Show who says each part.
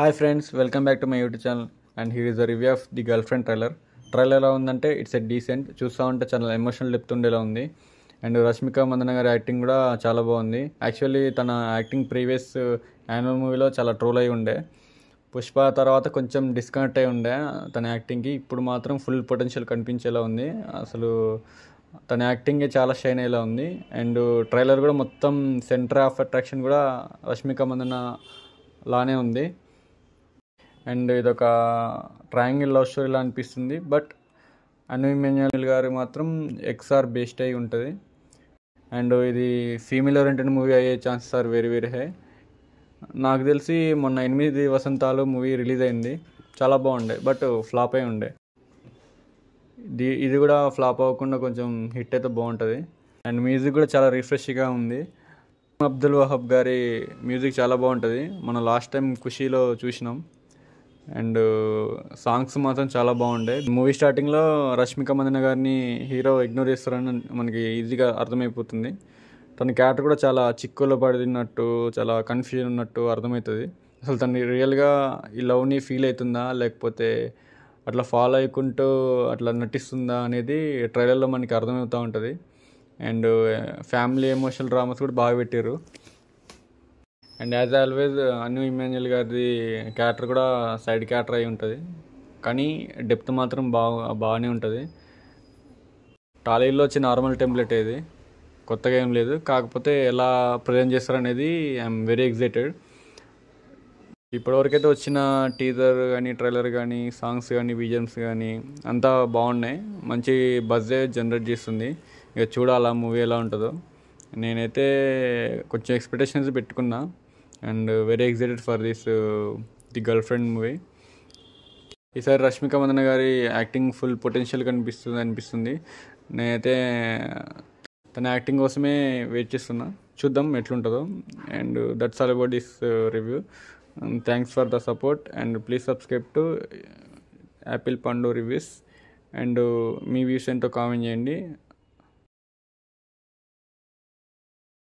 Speaker 1: Hi friends, welcome back to my YouTube channel. And here is the review of the girl friend trailer. Trailer ఎలా ఉందంటే it's a decent, చూస్తూ ఉంటే చాలా emotional depth ఉండేలా ఉంది. And Rashmika Mandanna గారి acting కూడా చాలా బాగుంది. యాక్చువల్లీ తన యాక్టింగ్ ప్రీవియస్ యాన్యువల్ మూవీలో చాలా ట్రోల్ అయి ఉండే. పుష్ప తర్వాత కొంచెం డిస్కనెక్ట్ అయి ఉండే తన యాక్టింగ్కి. ఇప్పుడు మాత్రం ఫుల్ పొటెన్షియల్ కనిపించేలా ఉంది. అసలు తన యాక్టింగే చాలా షైన్ అయ్యేలా ఉంది. అండ్ ట్రైలర్ కూడా మొత్తం సెంటర్ ఆఫ్ అట్రాక్షన్ కూడా రష్మిక మందన లానే ఉంది. అండ్ ఇదొక ట్రయాంగిల్ లవ్ స్టోరీలా అనిపిస్తుంది. బట్ అను ఇమాన్యుయల్ గారు మాత్రం ఎక్స్ఆర్ బేస్డ్ అయి ఉంటుంది. అండ్ ఇది ఫీమేల్ ఓరియంటెడ్ మూవీ అయ్యే chances are very very high. నాకు తెలిసి మొన్న 8 వసంతాలు మూవీ రిలీజ్ అయింది, చాలా బాగుండే. బట్ ఫ్లాప్ అయి ఉండే. ఇది కూడా ఫ్లాప్ అవ్వకుండా కొంచెం హిట్ అయితే బాగుంటుంది. అండ్ మ్యూజిక్ కూడా చాలా రిఫ్రెష్గా ఉంది. అబ్దుల్ వహాబ్ గారి మ్యూజిక్ చాలా బాగుంటుంది. మనం లాస్ట్ టైం ఖుషీలో చూసినాం. అండ్ సాంగ్స్ మాత్రం చాలా బాగుండే. మూవీ స్టార్టింగ్లో రష్మిక మందన గారిని హీరో ఇగ్నోర్ చేస్తారని మనకి ఈజీగా అర్థమైపోతుంది. తన క్యారెక్టర్ కూడా చాలా చిక్కులో పడినట్టు, చాలా కన్ఫ్యూజన్ ఉన్నట్టు అర్థమవుతుంది. అసలు తను రియల్గా ఈ లవ్ని ఫీల్ అవుతుందా, లేకపోతే అట్లా ఫాలో అయ్యుకుంటూ అట్లా నటిస్తుందా అనేది ట్రైలర్లో మనకి అర్థమవుతూ ఉంటుంది. అండ్ ఫ్యామిలీ ఎమోషనల్ డ్రామాస్ కూడా బాగా పెట్టారు. అండ్ యాజ్ ఆల్వేస్ అను ఇమాన్యుయల్ గారిది క్యారెక్టర్ కూడా సైడ్ క్యారెక్టర్ అయి ఉంటుంది, కానీ డెప్త్ మాత్రం బాగానే ఉంటుంది. టాలీవుడ్లో వచ్చే నార్మల్ టెంప్లెట్ ఇది, కొత్తగా ఏం లేదు. కాకపోతే ఎలా ప్రజెంట్ చేస్తారనేది ఐఎమ్ వెరీ ఎక్సైటెడ్. ఇప్పటివరకైతే వచ్చిన టీజర్ కానీ, ట్రైలర్ కానీ, సాంగ్స్ కానీ, విజన్స్ కానీ అంతా బాగున్నాయి. మంచి బజ్జే జనరేట్ చేస్తుంది. ఇక చూడాలా మూవీ ఎలా ఉంటుందో. నేనైతే కొంచెం ఎక్స్పెక్టేషన్స్ పెట్టుకున్నా. And very excited for this the girl friend movie. ఈసారి రష్మిక మందన గారి యాక్టింగ్ ఫుల్ పొటెన్షియల్ అనిపిస్తుంది. నేనైతే తన యాక్టింగ్ కోసమే వెయిట్ చేస్తున్నా. చూద్దాం ఎట్లుంటుందో. And that's all about this review. Thanks for the support. And please subscribe to Apple పండు రివ్యూస్. అండ్ మీ వ్యూస్ ఏంటో కామెంట్ చేయండి.